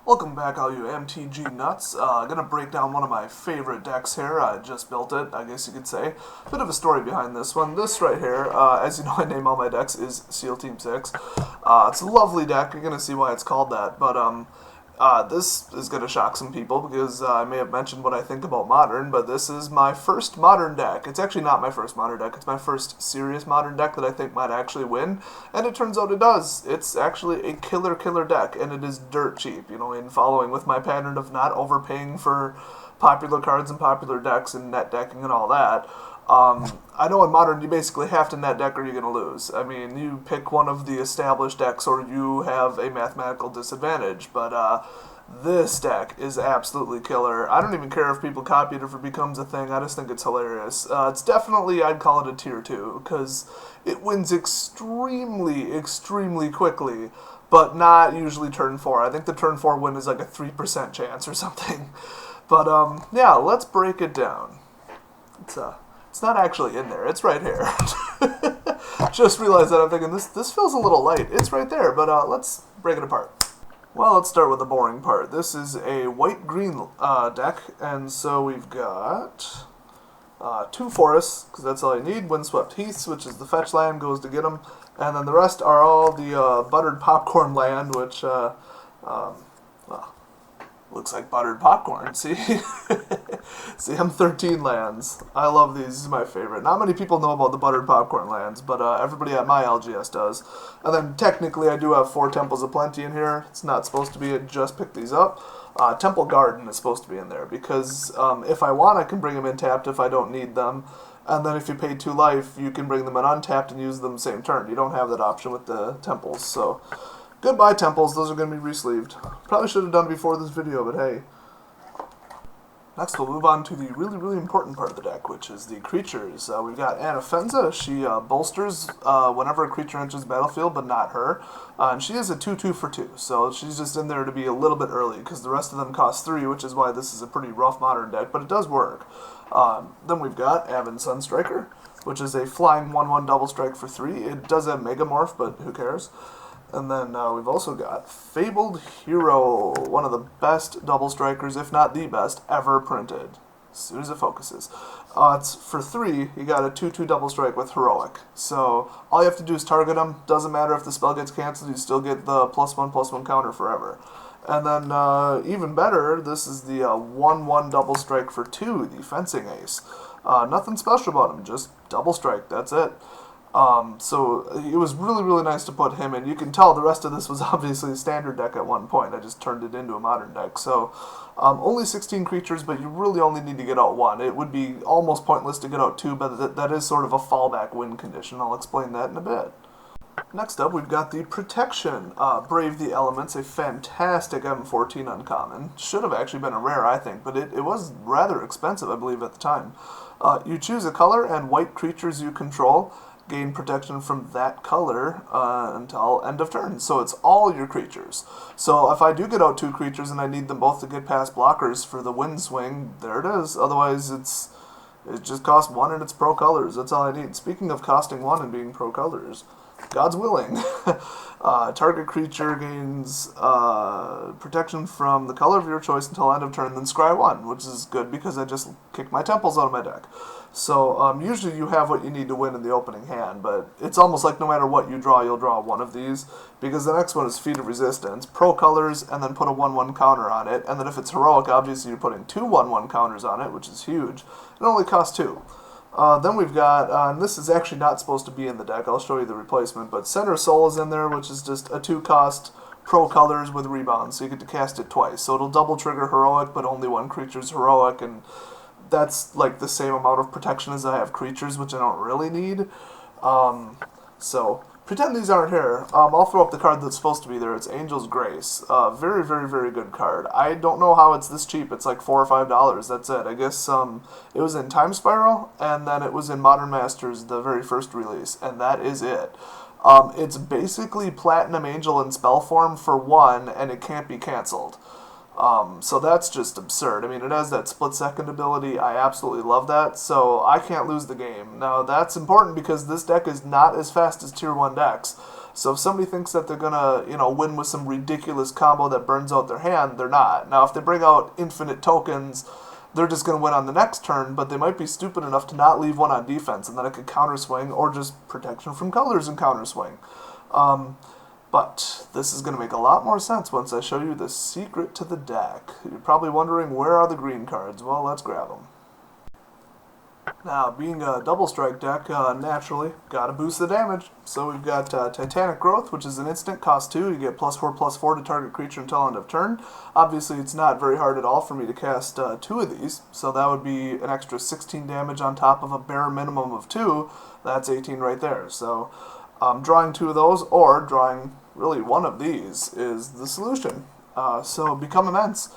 Welcome back, all you MTG nuts. Gonna break down one of my favorite decks here. I just built it, I guess you could say. Bit of a story behind this one. This right here, as you know, I name all my decks, is SEAL Team 6. It's a lovely deck. You're gonna see why it's called that. But this is gonna shock some people because I may have mentioned what I think about Modern, but this is my first Modern deck. It's actually not my first Modern deck. It's my first serious Modern deck that I think might actually win, and it turns out it does. It's actually a killer deck, and it is dirt cheap, you know, in following with my pattern of not overpaying for popular cards and popular decks and net decking and all that. I know in Modern you basically have to net deck or you're going to lose. I mean, you pick one of the established decks or you have a mathematical disadvantage, but this deck is absolutely killer. I don't even care if people copy it, if it becomes a thing. I just think it's hilarious. It's definitely, I'd call it a tier 2, because it wins extremely quickly, but not usually turn 4. I think the turn 4 win is like a 3% chance or something. But yeah, let's break it down. It's not actually in there. It's right here. Just realized that I'm thinking this feels a little light. It's right there, but let's break it apart. Well, let's start with the boring part. This is a white-green deck, and so we've got 2 forests, because that's all you need. Windswept Heaths, which is the fetch land, goes to get them, and then the rest are all the buttered popcorn land, which well, looks like buttered popcorn. See? See, I'm 13 lands. I love these. This is my favorite. Not many people know about the buttered popcorn lands, but everybody at my LGS does. And then technically I do have 4 Temples of Plenty in here. It's not supposed to be. I just picked these up. Temple Garden is supposed to be in there because if I want, I can bring them in tapped if I don't need them. And then if you pay 2 life, you can bring them in untapped and use them same turn. You don't have that option with the Temples, so goodbye Temples. Those are going to be resleeved. Probably should have done it before this video, but hey. Next, we'll move on to the really important part of the deck, which is the creatures. We've got Anafenza. She bolsters whenever a creature enters the battlefield, but not her. And she is a 2/2 for 2, so she's just in there to be a little bit early, because the rest of them cost 3, which is why this is a pretty rough Modern deck, but it does work. Then we've got Avon Sunstriker, which is a flying 1/1 double strike for 3. It does have Megamorph, but who cares? And then we've also got Fabled Hero, one of the best double strikers, if not the best, ever printed. As soon as it focuses. It's for 3, you got a 2/2 double strike with Heroic. So all you have to do is target them. Doesn't matter if the spell gets canceled, you still get the +1/+1 counter forever. And then even better, this is the 1/1 double strike for 2, the Fencing Ace. Nothing special about him, just double strike, that's it. So it was really nice to put him in. You can tell the rest of this was obviously a standard deck at one point. I just turned it into a Modern deck. So only 16 creatures, but you really only need to get out 1. It would be almost pointless to get out 2, but that is sort of a fallback win condition. I'll explain that in a bit. Next up, we've got the Protection. Brave the Elements, a fantastic M14 uncommon. Should have actually been a rare, I think, but it was rather expensive, I believe, at the time. You choose a color, and white creatures you control gain protection from that color until end of turn. So it's all your creatures. So if I do get out 2 creatures and I need them both to get past blockers for the wind swing, there it is. Otherwise, it just costs 1 and it's pro colors. That's all I need. Speaking of costing 1 and being pro colors, God's willing. Target creature gains protection from the color of your choice until end of turn, then scry 1, which is good because I just kicked my Temples out of my deck. So usually you have what you need to win in the opening hand, but it's almost like no matter what you draw, you'll draw 1 of these, because the next one is Feat of Resistance, pro colors, and then put a 1/1 counter on it, and then if it's heroic, obviously you're putting 2 1/1 counters on it, which is huge. It only costs 2. Then we've got, and this is actually not supposed to be in the deck, I'll show you the replacement, but Center Soul is in there, which is just a 2-cost pro colors with rebound, so you get to cast it twice. So it'll double trigger heroic, but only 1 creature's heroic, and that's like the same amount of protection as I have creatures, which I don't really need. So pretend these aren't here. I'll throw up the card that's supposed to be there. It's Angel's Grace. Very good card. I don't know how it's this cheap. It's like $4 or $5. That's it. I guess it was in Time Spiral, and then it was in Modern Masters, the very first release, and that is it. It's basically Platinum Angel in spell form for 1, and it can't be canceled. So that's just absurd. I mean, it has that split-second ability. I absolutely love that, so I can't lose the game. Now, that's important because this deck is not as fast as Tier 1 decks. So if somebody thinks that they're gonna, win with some ridiculous combo that burns out their hand, they're not. Now, if they bring out infinite tokens, they're just gonna win on the next turn, but they might be stupid enough to not leave one on defense, and then it could counterswing, or just protection from colors and counterswing. But this is going to make a lot more sense once I show you the secret to the deck. You're probably wondering, where are the green cards? Well, let's grab them. Now, being a double strike deck, naturally, gotta boost the damage. So we've got Titanic Growth, which is an instant, cost 2. You get +4/+4 to target creature until end of turn. Obviously, it's not very hard at all for me to cast 2 of these, so that would be an extra 16 damage on top of a bare minimum of 2. That's 18 right there. So drawing 2 of those, or drawing really 1 of these, is the solution. So Become Immense.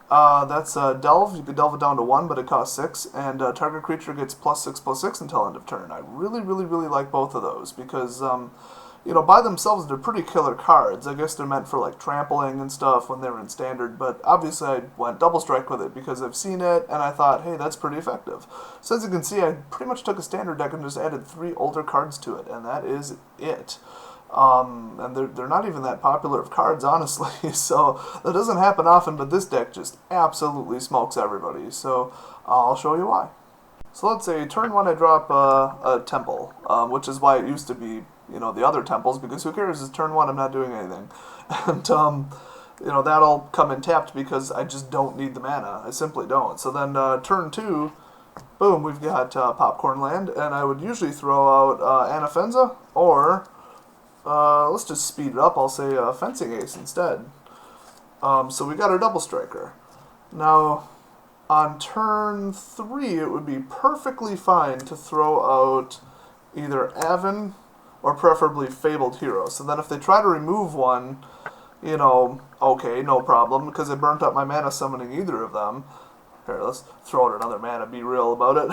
That's Delve. You could delve it down to 1, but it costs 6, and target creature gets +6/+6 until end of turn. I really, really, really like both of those because, by themselves they're pretty killer cards. I guess they're meant for like trampling and stuff when they're in standard, but obviously I went double strike with it because I've seen it and I thought, hey, that's pretty effective. So as you can see, I pretty much took a standard deck and just added 3 older cards to it, and that is it. And they're not even that popular of cards, honestly, so that doesn't happen often, but this deck just absolutely smokes everybody, so I'll show you why. So let's say turn 1 I drop a temple, which is why it used to be, the other temples, because who cares, it's turn 1, I'm not doing anything. And, that'll come in tapped because I just don't need the mana, I simply don't. So then turn 2, boom, we've got Popcorn Land, and I would usually throw out Anafenza, or let's just speed it up, I'll say Fencing Ace instead. So we got our double striker. Now, on turn 3, it would be perfectly fine to throw out either Avon or preferably Fabled Hero. So then if they try to remove one, okay, no problem, because I burnt up my mana summoning either of them. Here, let's throw out another mana, be real about it.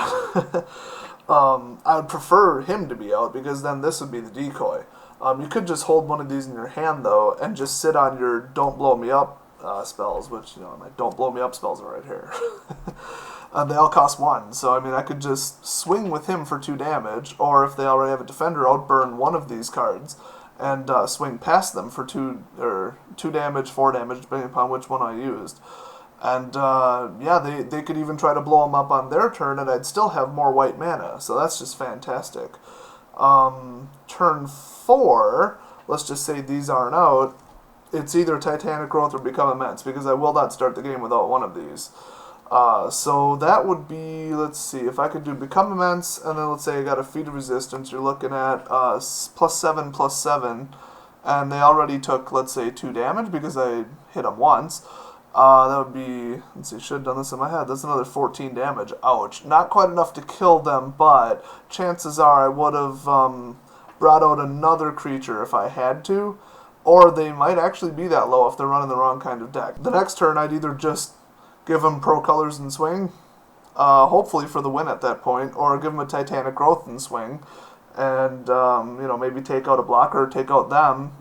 I would prefer him to be out, because then this would be the decoy. You could just hold one of these in your hand, though, and just sit on your Don't Blow Me Up spells, which, my Don't Blow Me Up spells are right here. They all cost 1, so, I could just swing with him for 2 damage, or if they already have a defender, outburn one of these cards, and swing past them for 2 damage, 4 damage, depending upon which one I used. And, yeah, they could even try to blow them up on their turn, and I'd still have more white mana, so that's just fantastic. Turn 4, let's just say these aren't out, it's either Titanic Growth or Become Immense, because I will not start the game without one of these. So that would be, let's see, if I could do Become Immense, and then let's say I got a Feat of Resistance, you're looking at +7/+7, and they already took, let's say, 2 damage, because I hit them once. That would be, let's see, should have done this in my head. That's another 14 damage. Ouch. Not quite enough to kill them, but chances are I would have brought out another creature if I had to, or they might actually be that low if they're running the wrong kind of deck. The next turn, I'd either just give them Pro Colors and swing, hopefully for the win at that point, or give them a Titanic Growth and swing, and, maybe take out a blocker or take out them.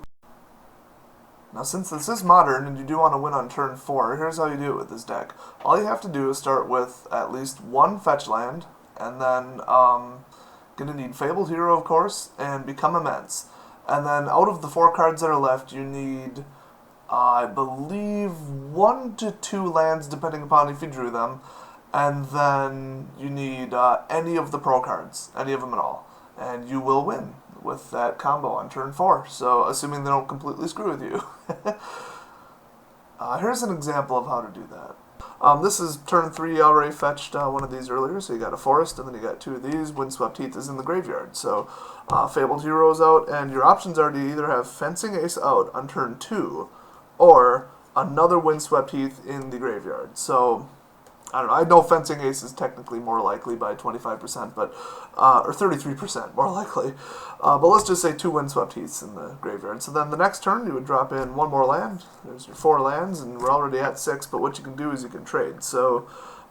Now, since this is modern and you do want to win on turn 4, here's how you do it with this deck. All you have to do is start with at least 1 fetch land, and then gonna need Fabled Hero, of course, and Become Immense. And then out of the 4 cards that are left, you need, I believe, 1 to 2 lands, depending upon if you drew them, and then you need any of the pro cards, any of them at all, and you will win with that combo on turn 4, so assuming they don't completely screw with you. Here's an example of how to do that. This is turn 3, you already fetched one of these earlier, so you got a forest, and then you got 2 of these. Windswept Heath is in the graveyard, so Fabled Hero's out, and your options are to either have Fencing Ace out on turn 2, or another Windswept Heath in the graveyard. So, I don't know, I know Fencing Ace is technically more likely by 25%, but, or 33% more likely, but let's just say 2 Windswept Heaths in the graveyard. So then the next turn you would drop in 1 more land, there's your 4 lands, and we're already at 6, but what you can do is you can trade. So,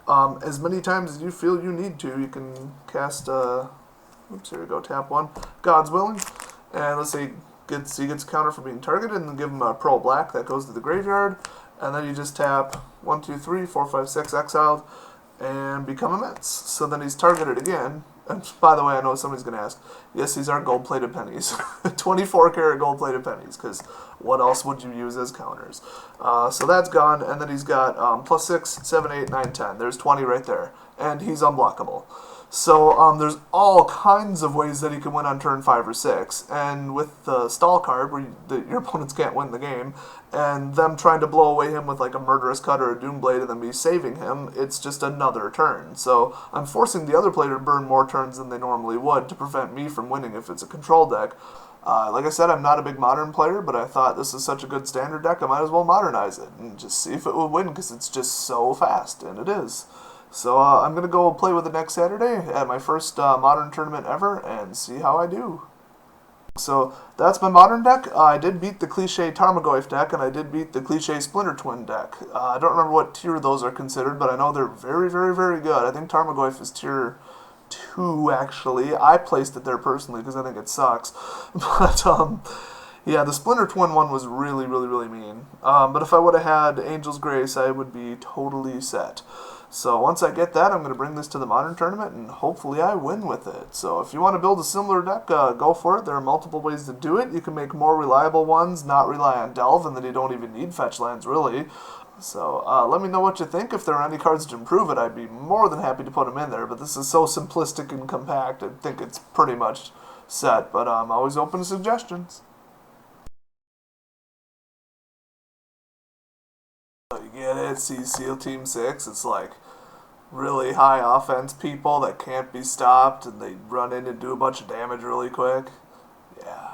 as many times as you feel you need to, you can cast, oops, here we go, tap 1, God's Willing, and let's say he gets a counter for being targeted, and then give him a Pearl Black that goes to the graveyard, and then you just tap 1, 2, 3, 4, 5, 6, exiled, and Become Immense. So then he's targeted again, And by the way, I know somebody's going to ask, yes, these are gold-plated pennies. 24-karat gold-plated pennies, because what else would you use as counters? So that's gone, and then he's got plus 6, 7, 8, 9, 10. There's 20 right there, and he's unblockable. So there's all kinds of ways that he can win on turn 5 or 6, and with the stall card, where your opponents can't win the game, and them trying to blow away him with like a Murderous Cut or a Doomblade and then me saving him, it's just another turn. So I'm forcing the other player to burn more turns than they normally would to prevent me from winning if it's a control deck. Like I said, I'm not a big Modern player, but I thought this is such a good Standard deck, I might as well modernize it and just see if it would win, because it's just so fast, and it is. So I'm going to go play with it next Saturday at my first Modern tournament ever and see how I do. So that's my Modern deck. I did beat the Cliche Tarmogoyf deck, and I did beat the Cliche Splinter Twin deck. I don't remember what tier those are considered, but I know they're very, very, very good. I think Tarmogoyf is tier 2, actually. I placed it there personally because I think it sucks. But, yeah, the Splinter Twin one was really, really, really mean. But if I would have had Angel's Grace, I would be totally set. So once I get that, I'm going to bring this to the Modern tournament, and hopefully I win with it. So if you want to build a similar deck, go for it. There are multiple ways to do it. You can make more reliable ones, not rely on Delve, and then you don't even need fetch lands, really. So let me know what you think. If there are any cards to improve it, I'd be more than happy to put them in there. But this is so simplistic and compact, I think it's pretty much set. But I'm always open to suggestions. You get it? See SEAL Team 6? It's like really high offense people that can't be stopped, and they run in and do a bunch of damage really quick. Yeah.